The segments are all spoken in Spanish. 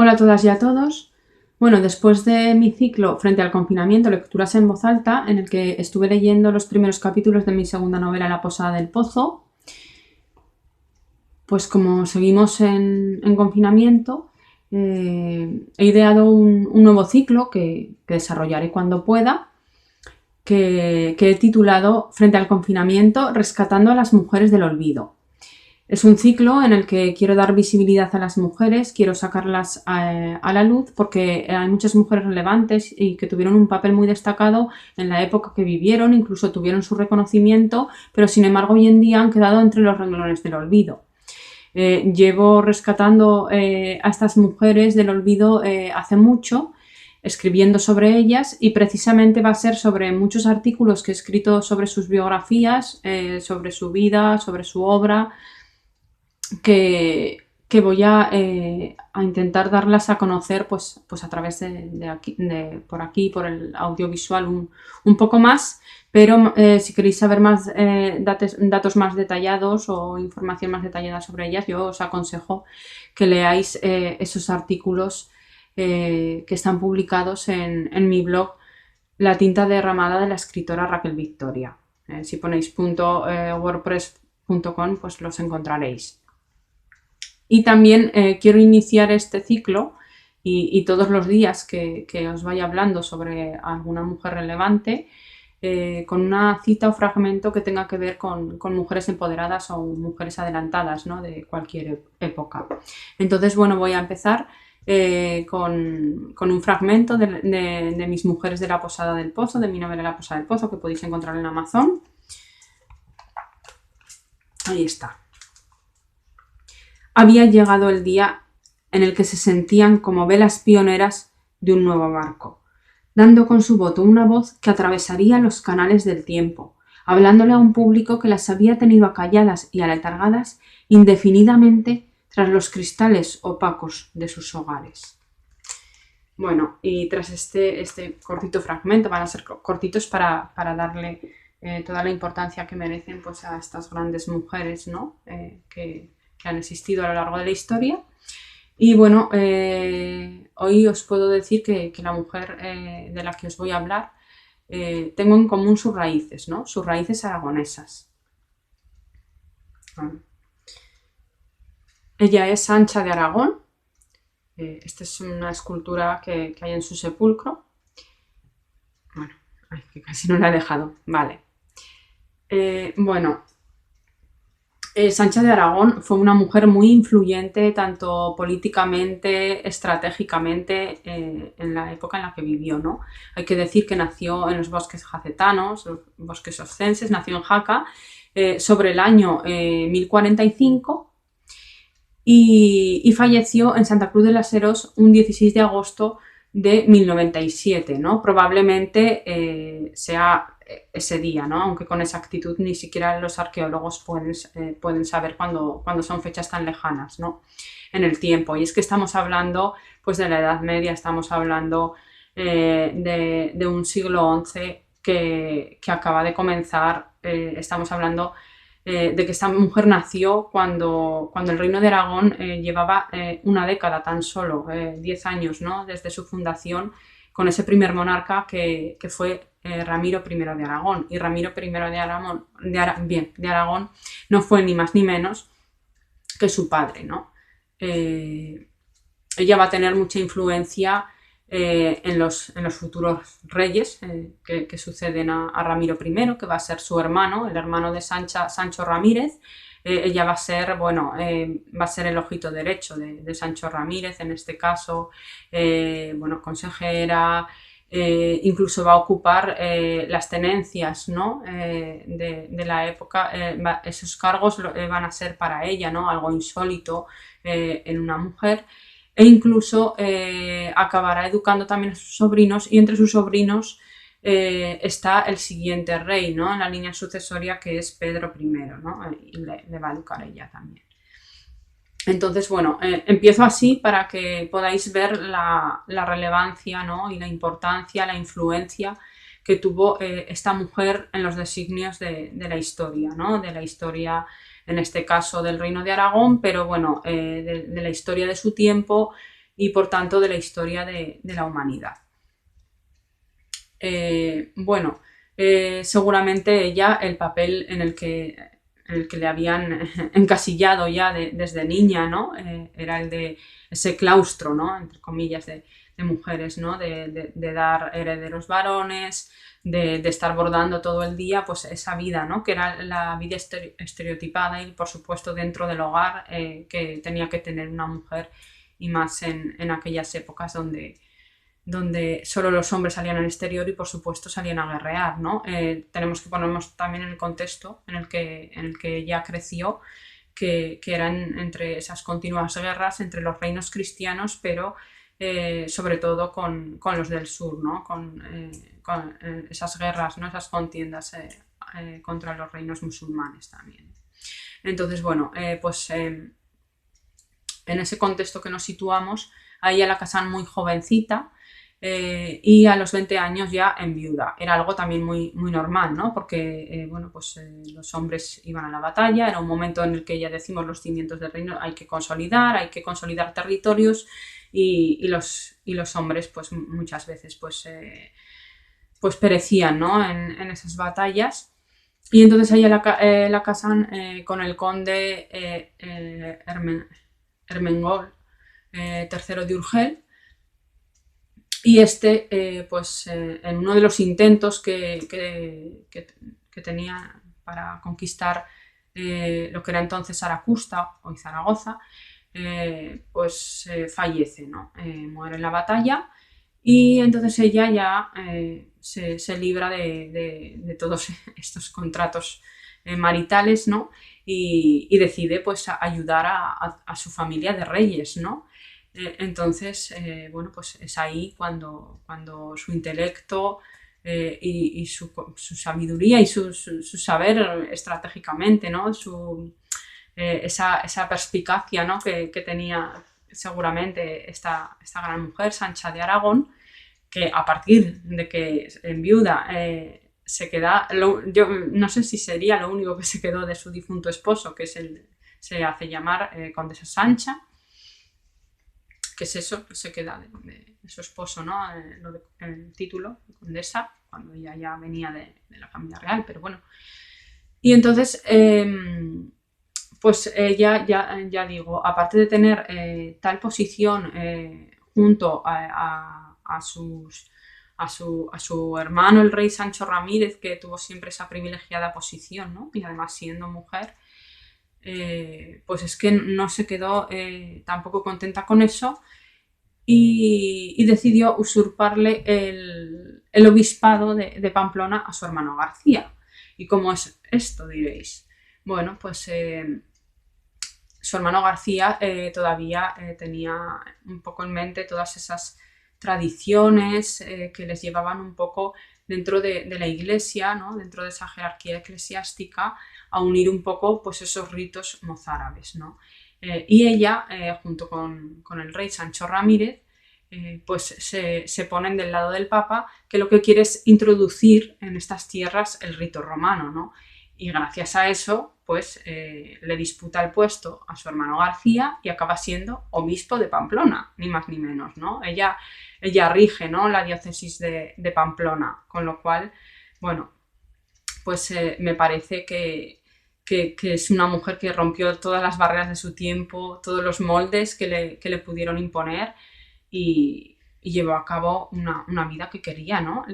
Hola a todas y a todos. Bueno, después de mi ciclo frente al confinamiento, lecturas en voz alta, en el que estuve leyendo los primeros capítulos de mi segunda novela, La Posada del Pozo, pues como seguimos en confinamiento, he ideado un nuevo ciclo que desarrollaré cuando pueda, que he titulado Frente al confinamiento, rescatando a las mujeres del olvido. Es un ciclo en el que quiero dar visibilidad a las mujeres, quiero sacarlas a la luz porque hay muchas mujeres relevantes y que tuvieron un papel muy destacado en la época que vivieron, incluso tuvieron su reconocimiento, pero sin embargo hoy en día han quedado entre los renglones del olvido. Llevo rescatando a estas mujeres del olvido hace mucho, escribiendo sobre ellas, y precisamente va a ser sobre muchos artículos que he escrito sobre sus biografías, sobre su vida, sobre su obra, que voy a intentar darlas a conocer pues a través por aquí, por el audiovisual un poco más, pero si queréis saber más datos más detallados o información más detallada sobre ellas, yo os aconsejo que leáis esos artículos que están publicados en mi blog La tinta derramada de la escritora Raquel Victoria. Si ponéis .wordpress.com pues los encontraréis. Y también quiero iniciar este ciclo y todos los días que os vaya hablando sobre alguna mujer relevante con una cita o fragmento que tenga que ver con mujeres empoderadas o mujeres adelantadas, ¿no? De cualquier época. Entonces, bueno, voy a empezar con un fragmento de mis mujeres de la Posada del Pozo, de mi novela La Posada del Pozo, que podéis encontrar en Amazon. Ahí está. Había llegado el día en el que se sentían como velas pioneras de un nuevo barco, dando con su voto una voz que atravesaría los canales del tiempo, hablándole a un público que las había tenido acalladas y aletargadas indefinidamente tras los cristales opacos de sus hogares. Bueno, y tras este cortito fragmento, van a ser cortitos para darle toda la importancia que merecen pues, a estas grandes mujeres, ¿no? que han existido a lo largo de la historia. Y bueno, hoy os puedo decir que la mujer de la que os voy a hablar tengo en común sus raíces, ¿no? Sus raíces aragonesas. Bueno. Ella es Sancha de Aragón. Esta es una escultura que hay en su sepulcro. Bueno, ay, que casi no la he dejado. Vale. Bueno, Sancha de Aragón fue una mujer muy influyente tanto políticamente, estratégicamente en la época en la que vivió, ¿no? Hay que decir que nació en los bosques jacetanos, los bosques oscenses, nació en Jaca sobre el año 1045 y falleció en Santa Cruz de las Heros un 16 de agosto de 1097, ¿no? Probablemente sea ese día, ¿no? Aunque con exactitud ni siquiera los arqueólogos pueden saber cuándo son fechas tan lejanas, ¿no? En el tiempo. Y es que estamos hablando pues, de la Edad Media, estamos hablando de un siglo XI que acaba de comenzar, estamos hablando de que esta mujer nació cuando el Reino de Aragón llevaba una década tan solo, 10 años, ¿no? Desde su fundación, con ese primer monarca que fue Ramiro I de Aragón. Y Ramiro I de Aragón no fue ni más ni menos que su padre, ¿no? Ella va a tener mucha influencia en los futuros reyes que suceden a Ramiro I, que va a ser su hermano, el hermano de Sancho Ramírez. Ella va a ser, bueno, va a ser el ojito derecho de Sancho Ramírez, en este caso, bueno, consejera, incluso va a ocupar las tenencias, ¿no? de la época. Esos cargos van a ser para ella, ¿no? Algo insólito en una mujer. E incluso acabará educando también a sus sobrinos, y entre sus sobrinos está el siguiente rey, ¿no? En la línea sucesoria, que es Pedro I, ¿no? Y le va a educar ella también. Entonces, bueno, empiezo así para que podáis ver la relevancia, ¿no? Y la importancia, la influencia que tuvo esta mujer en los designios de la historia, ¿no? De la historia, en este caso del Reino de Aragón, pero bueno, de la historia de su tiempo y por tanto de la historia de la humanidad. Bueno, seguramente ella, el papel en el que le habían encasillado ya desde niña, ¿no? Era el de ese claustro, ¿no? Entre comillas, de mujeres, ¿no? De dar herederos varones, de estar bordando todo el día, pues esa vida, ¿no? Que era la vida estereotipada y por supuesto dentro del hogar que tenía que tener una mujer, y más en aquellas épocas donde solo los hombres salían al exterior y por supuesto salían a guerrear, ¿no? Tenemos que ponernos también en el contexto en el que ella creció, que eran entre esas continuas guerras entre los reinos cristianos, pero sobre todo con los del sur, ¿no? Con esas guerras, ¿no? Esas contiendas contra los reinos musulmanes también. Entonces, bueno, pues en ese contexto que nos situamos, a ella la casan muy jovencita, y a los 20 años ya enviuda. Era algo también muy, muy normal, ¿no? Porque bueno, pues los hombres iban a la batalla, era un momento en el que ya decimos los cimientos del reino hay que consolidar territorios, y los hombres pues muchas veces pues perecían, ¿no? en esas batallas. Y entonces ella la casan con el conde Ermengol III de Urgel. Y pues en uno de los intentos que tenía para conquistar lo que era entonces Zaragoza, hoy Zaragoza, pues fallece, ¿no? Muere en la batalla, y entonces ella ya se libra de todos estos contratos maritales, ¿no? Y decide pues ayudar a su familia de reyes, ¿no? Entonces, bueno, pues es ahí cuando su intelecto y su sabiduría y su saber estratégicamente, ¿no? Esa perspicacia, ¿no? que tenía seguramente esta gran mujer, Sancha de Aragón, que a partir de que enviuda se queda, yo no sé si sería lo único que se quedó de su difunto esposo, que se hace llamar Condesa Sancha, que es eso, que se queda de su esposo, ¿no? El título de condesa, cuando ella ya venía de la familia real, pero bueno. Y entonces, pues ella, ya digo, aparte de tener tal posición junto a su hermano, el rey Sancho Ramírez, que tuvo siempre esa privilegiada posición, ¿no? Y además siendo mujer, pues es que no se quedó tampoco contenta con eso, y decidió usurparle el obispado de Pamplona a su hermano García. ¿Y cómo es esto, diréis? Bueno, pues su hermano García todavía tenía un poco en mente todas esas tradiciones que les llevaban un poco dentro de la iglesia, ¿no? Dentro de esa jerarquía eclesiástica, a unir un poco pues esos ritos mozárabes, ¿no? Y ella, junto con el rey Sancho Ramírez, pues se ponen del lado del Papa, que lo que quiere es introducir en estas tierras el rito romano, ¿no? Y gracias a eso, pues le disputa el puesto a su hermano García y acaba siendo obispo de Pamplona, ni más ni menos, ¿no? Ella rige, ¿no? La diócesis de Pamplona, con lo cual, bueno, pues me parece que es una mujer que rompió todas las barreras de su tiempo, todos los moldes que le pudieron imponer, y llevó a cabo una vida que quería, ¿no?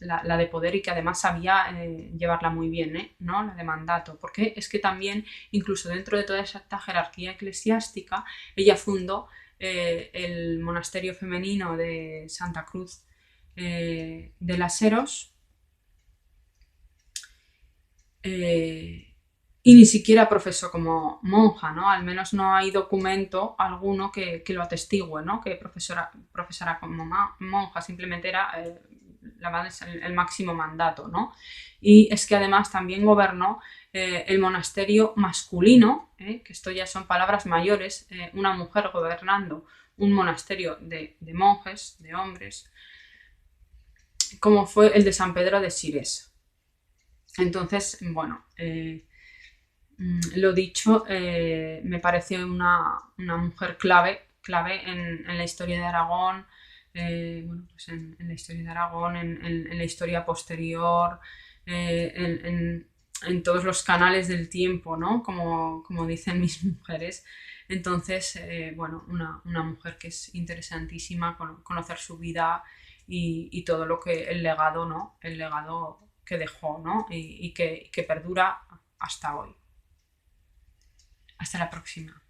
La de poder, y que además sabía llevarla muy bien, ¿no? La de mandato, porque es que también, incluso dentro de toda esta jerarquía eclesiástica, ella fundó el monasterio femenino de Santa Cruz de las Heros, y ni siquiera profesó como monja, ¿no? Al menos no hay documento alguno que lo atestigue, ¿no? Que profesara como monja, simplemente era el máximo mandato, ¿no? Y es que además también gobernó el monasterio masculino, que esto ya son palabras mayores, una mujer gobernando un monasterio de monjes, de hombres, como fue el de San Pedro de Sires. Entonces, bueno, lo dicho, me parece una mujer clave clave en la historia de Aragón, bueno, pues en la historia de Aragón, en la historia posterior, en todos los canales del tiempo, ¿no? Como dicen mis mujeres. Entonces, bueno, una mujer que es interesantísima conocer su vida y todo lo que el legado, ¿no? El legado que dejó, ¿no? Y que perdura hasta hoy. Hasta la próxima.